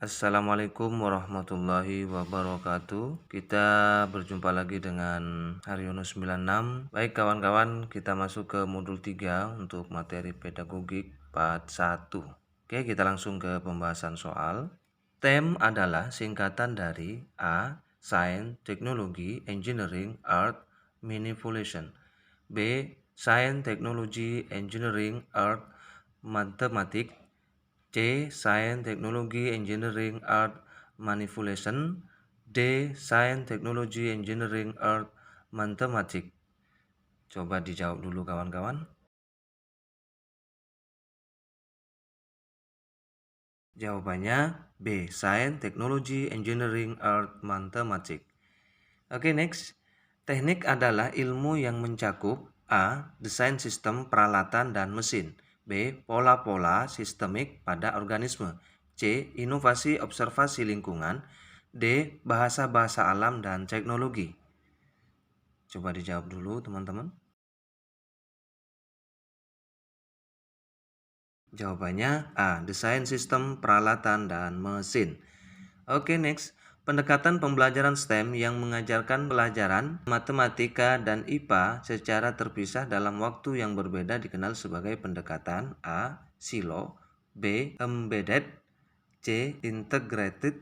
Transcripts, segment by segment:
Assalamualaikum warahmatullahi wabarakatuh. Kita berjumpa lagi dengan Haryono 96. Baik kawan-kawan, kita masuk ke modul 3 untuk materi pedagogik part 1. Oke, kita langsung ke pembahasan soal. STEM adalah singkatan dari A. Science, Technology, Engineering, Art, Manipulation. B. Science, Technology, Engineering, Art, Mathematics. C. Science, Technology, Engineering, Art, Manipulation. D. Science, Technology, Engineering, Art, Mathematics. Coba dijawab dulu kawan-kawan. Jawabannya B. Science, Technology, Engineering, Art, Mathematics. Oke, next. Teknik adalah ilmu yang mencakup A. Desain sistem peralatan dan mesin. B. Pola-pola sistemik pada organisme. C. Inovasi observasi lingkungan. D. Bahasa-bahasa alam dan teknologi. Coba dijawab dulu teman-teman. Jawabannya A. Desain sistem peralatan dan mesin. Oke, next. Pendekatan pembelajaran STEM yang mengajarkan pelajaran matematika dan IPA secara terpisah dalam waktu yang berbeda dikenal sebagai pendekatan A. Silo, B. Embedded, C. Integrated,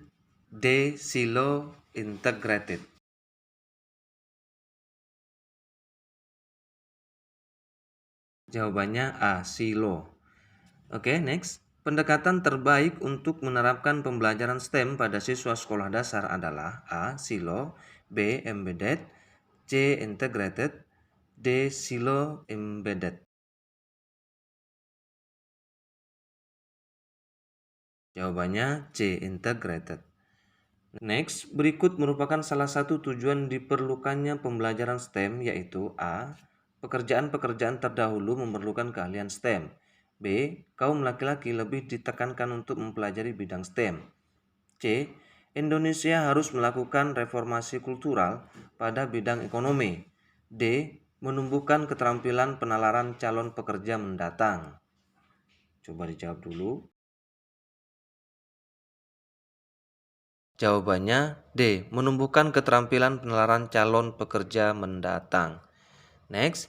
D. Silo Integrated. Jawabannya A. Silo. Oke, next. Pendekatan terbaik untuk menerapkan pembelajaran STEM pada siswa sekolah dasar adalah A. Silo, B. Embedded, C. Integrated, D. Silo Embedded. Jawabannya C. Integrated. Next, berikut merupakan salah satu tujuan diperlukannya pembelajaran STEM, yaitu A. Pekerjaan-pekerjaan terdahulu memerlukan keahlian STEM. B. Kaum laki-laki lebih ditekankan untuk mempelajari bidang STEM. C. Indonesia harus melakukan reformasi kultural pada bidang ekonomi. D. Menumbuhkan keterampilan penalaran calon pekerja mendatang. Coba dijawab dulu. Jawabannya D. Menumbuhkan keterampilan penalaran calon pekerja mendatang. Next,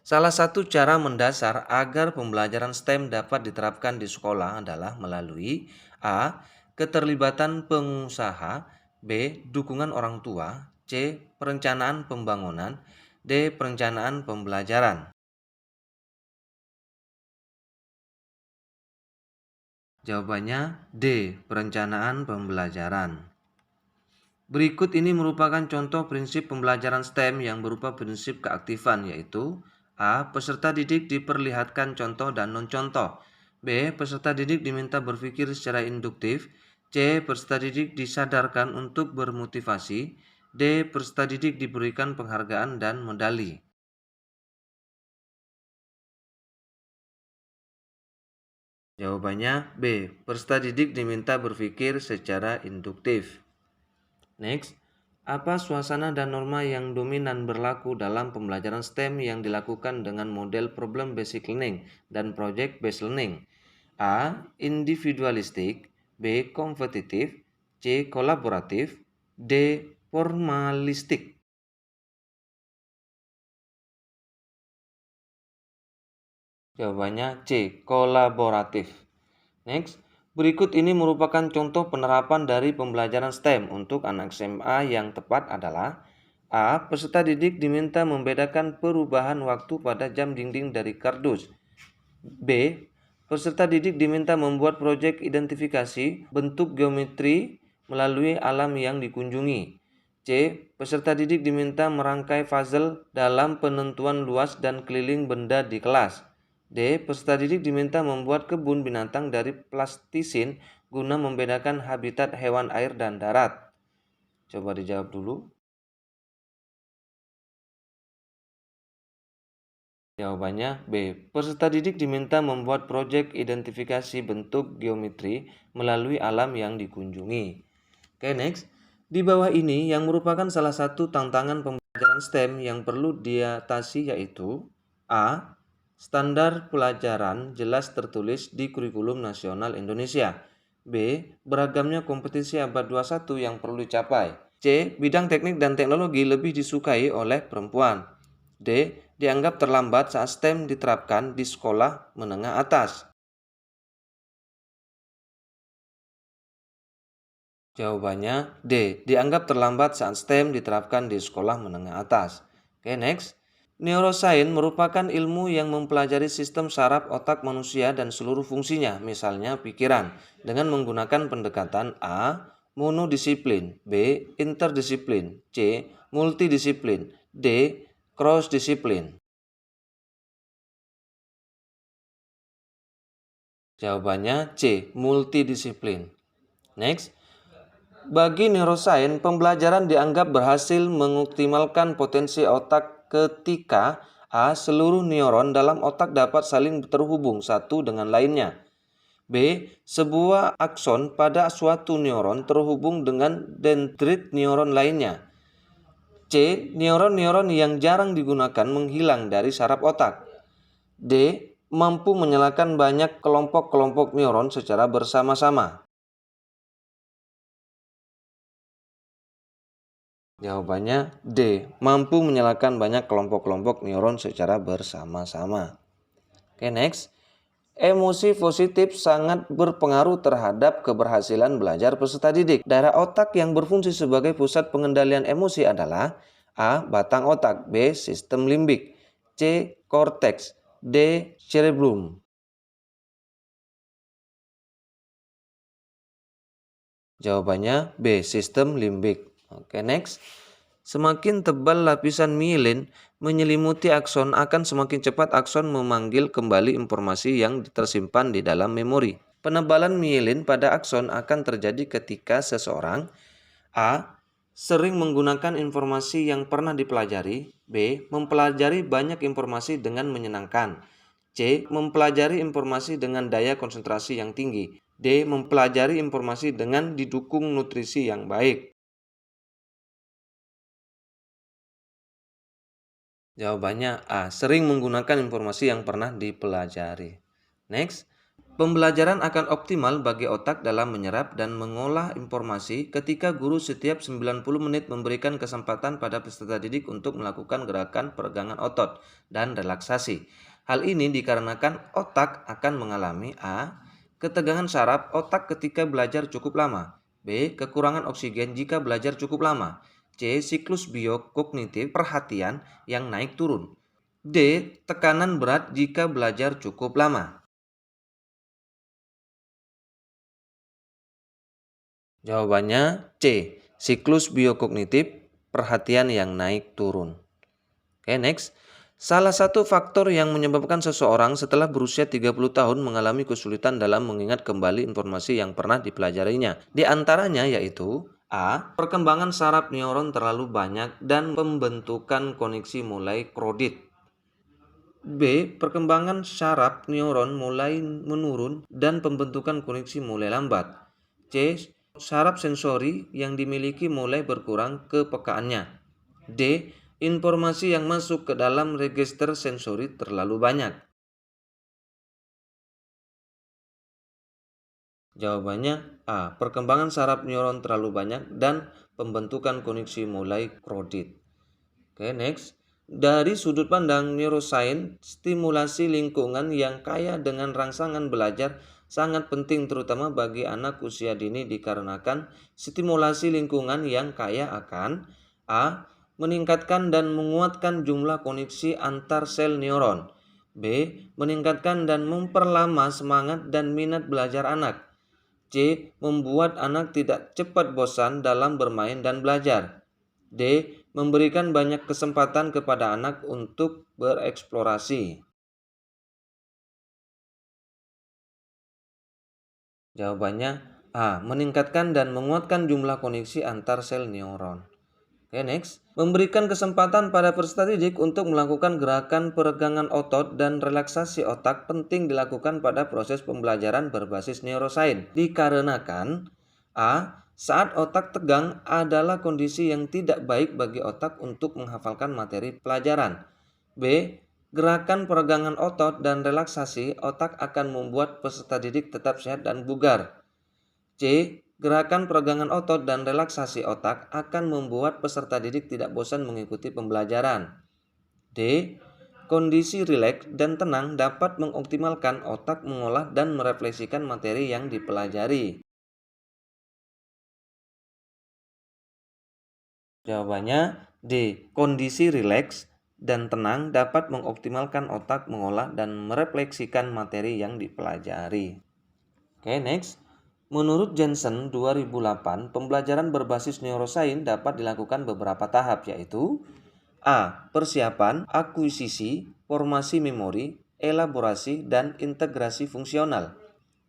salah satu cara mendasar agar pembelajaran STEM dapat diterapkan di sekolah adalah melalui A. Keterlibatan pengusaha, B. Dukungan orang tua, C. Perencanaan pembangunan, D. Perencanaan pembelajaran. Jawabannya D. Perencanaan pembelajaran. Berikut ini merupakan contoh prinsip pembelajaran STEM yang berupa prinsip keaktifan, yaitu A. Peserta didik diperlihatkan contoh dan non-contoh. B. Peserta didik diminta berpikir secara induktif. C. Peserta didik disadarkan untuk bermotivasi. D. Peserta didik diberikan penghargaan dan medali. Jawabannya B. Peserta didik diminta berpikir secara induktif. Next, apa suasana dan norma yang dominan berlaku dalam pembelajaran STEM yang dilakukan dengan model problem basic learning dan project based learning? A. Individualistik, B. Kompetitif, C. Kolaboratif, D. Formalistik. Jawabannya C. Kolaboratif. Next, berikut ini merupakan contoh penerapan dari pembelajaran STEM untuk anak SMA yang tepat adalah A. Peserta didik diminta membedakan perubahan waktu pada jam dinding dari kardus. B. Peserta didik diminta membuat proyek identifikasi bentuk geometri melalui alam yang dikunjungi. C. Peserta didik diminta merangkai puzzle dalam penentuan luas dan keliling benda di kelas. D. Peserta didik diminta membuat kebun binatang dari plastisin guna membedakan habitat hewan air dan darat. Coba dijawab dulu. Jawabannya B. Peserta didik diminta membuat proyek identifikasi bentuk geometri melalui alam yang dikunjungi. Oke, next. Di bawah ini yang merupakan salah satu tantangan pembelajaran STEM yang perlu diatasi, yaitu A. Standar pelajaran jelas tertulis di kurikulum nasional Indonesia. B. Beragamnya kompetisi abad 21 yang perlu dicapai. C. Bidang teknik dan teknologi lebih disukai oleh perempuan. D. Dianggap terlambat saat STEM diterapkan di sekolah menengah atas. Jawabannya D. Dianggap terlambat saat STEM diterapkan di sekolah menengah atas. Oke, next. Neuroscience merupakan ilmu yang mempelajari sistem saraf otak manusia dan seluruh fungsinya, misalnya pikiran, dengan menggunakan pendekatan A. Monodisiplin, B. Interdisiplin, C. Multidisiplin, D. Cross-disiplin. Jawabannya C. Multidisiplin. Next. Bagi neuroscience, pembelajaran dianggap berhasil mengoptimalkan potensi otak ketika A. Seluruh neuron dalam otak dapat saling terhubung satu dengan lainnya. B. Sebuah akson pada suatu neuron terhubung dengan dendrit neuron lainnya. C. Neuron-neuron yang jarang digunakan menghilang dari saraf otak. D. Mampu menyalakan banyak kelompok-kelompok neuron secara bersama-sama. Jawabannya D. Mampu menyalakan banyak kelompok-kelompok neuron secara bersama-sama. Oke, next. Emosi positif sangat berpengaruh terhadap keberhasilan belajar peserta didik. Daerah otak yang berfungsi sebagai pusat pengendalian emosi adalah A. Batang otak, B. Sistem limbik, C. Korteks, D. Cerebellum. Jawabannya B. Sistem limbik. Oke, next. Semakin tebal lapisan mielin menyelimuti akson, akan semakin cepat akson memanggil kembali informasi yang tersimpan di dalam memori. Penebalan mielin pada akson akan terjadi ketika seseorang A. Sering menggunakan informasi yang pernah dipelajari, B. Mempelajari banyak informasi dengan menyenangkan, C. Mempelajari informasi dengan daya konsentrasi yang tinggi, D. Mempelajari informasi dengan didukung nutrisi yang baik. Jawabannya A. Sering menggunakan informasi yang pernah dipelajari. Next. Pembelajaran akan optimal bagi otak dalam menyerap dan mengolah informasi ketika guru setiap 90 menit memberikan kesempatan pada peserta didik untuk melakukan gerakan peregangan otot dan relaksasi. Hal ini dikarenakan otak akan mengalami A. Ketegangan saraf otak ketika belajar cukup lama, B. Kekurangan oksigen jika belajar cukup lama, C. Siklus biokognitif perhatian yang naik turun, D. Tekanan berat jika belajar cukup lama. Jawabannya C. Siklus biokognitif perhatian yang naik turun. Oke, next. Salah satu faktor yang menyebabkan seseorang setelah berusia 30 tahun mengalami kesulitan dalam mengingat kembali informasi yang pernah dipelajarinya. Di antaranya yaitu A. Perkembangan saraf neuron terlalu banyak dan pembentukan koneksi mulai krodit. B. Perkembangan saraf neuron mulai menurun dan pembentukan koneksi mulai lambat. C. Saraf sensori yang dimiliki mulai berkurang kepekaannya. D. Informasi yang masuk ke dalam register sensori terlalu banyak. Jawabannya A. Perkembangan saraf neuron terlalu banyak dan pembentukan koneksi mulai krodit. Oke, next. Dari sudut pandang neuroscience, stimulasi lingkungan yang kaya dengan rangsangan belajar sangat penting terutama bagi anak usia dini dikarenakan stimulasi lingkungan yang kaya akan A. Meningkatkan dan menguatkan jumlah koneksi antar sel neuron, B. Meningkatkan dan memperlama semangat dan minat belajar anak, C. Membuat anak tidak cepat bosan dalam bermain dan belajar, D. Memberikan banyak kesempatan kepada anak untuk bereksplorasi. Jawabannya A. Meningkatkan dan menguatkan jumlah koneksi antar sel neuron. Oke, next. Memberikan kesempatan pada peserta didik untuk melakukan gerakan peregangan otot dan relaksasi otak penting dilakukan pada proses pembelajaran berbasis neuroscience. Dikarenakan A. Saat otak tegang adalah kondisi yang tidak baik bagi otak untuk menghafalkan materi pelajaran. B. Gerakan peregangan otot dan relaksasi otak akan membuat peserta didik tetap sehat dan bugar. C. Gerakan peregangan otot dan relaksasi otak akan membuat peserta didik tidak bosan mengikuti pembelajaran. D. Kondisi rileks dan tenang dapat mengoptimalkan otak mengolah dan merefleksikan materi yang dipelajari. Jawabannya D. Kondisi rileks dan tenang dapat mengoptimalkan otak mengolah dan merefleksikan materi yang dipelajari. Oke, next. Menurut Jensen 2008, pembelajaran berbasis neurosains dapat dilakukan beberapa tahap, yaitu A. Persiapan, akuisisi, formasi memori, elaborasi, dan integrasi fungsional.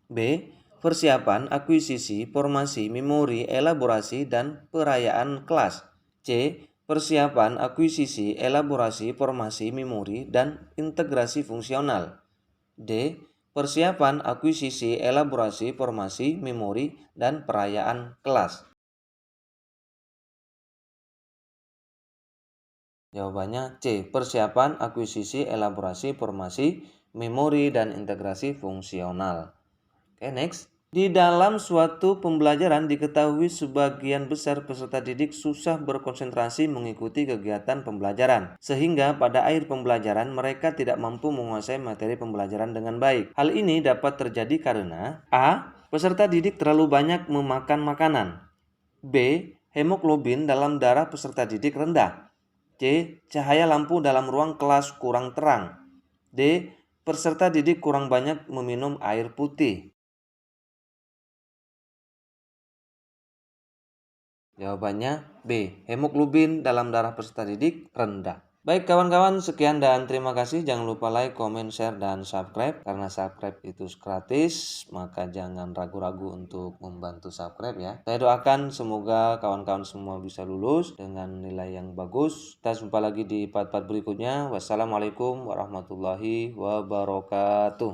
B. Persiapan, akuisisi, formasi, memori, elaborasi, dan perayaan kelas. C. Persiapan, akuisisi, elaborasi, formasi, memori, dan integrasi fungsional. D. Persiapan, akuisisi, elaborasi, formasi, memori, dan perayaan kelas. Jawabannya C. Persiapan, akuisisi, elaborasi, formasi, memori, dan integrasi fungsional. Oke, next. Di dalam suatu pembelajaran diketahui sebagian besar peserta didik susah berkonsentrasi mengikuti kegiatan pembelajaran, sehingga pada akhir pembelajaran mereka tidak mampu menguasai materi pembelajaran dengan baik. Hal ini dapat terjadi karena A. Peserta didik terlalu banyak memakan makanan. B. Hemoglobin dalam darah peserta didik rendah. C. Cahaya lampu dalam ruang kelas kurang terang. D. Peserta didik kurang banyak meminum air putih. Jawabannya B. Hemoglobin dalam darah peserta didik rendah. Baik kawan-kawan, sekian dan terima kasih. Jangan lupa like, comment, share, dan subscribe. Karena subscribe itu gratis, maka jangan ragu-ragu untuk membantu subscribe ya. Saya doakan semoga kawan-kawan semua bisa lulus dengan nilai yang bagus. Kita jumpa lagi di part-part berikutnya. Wassalamualaikum warahmatullahi wabarakatuh.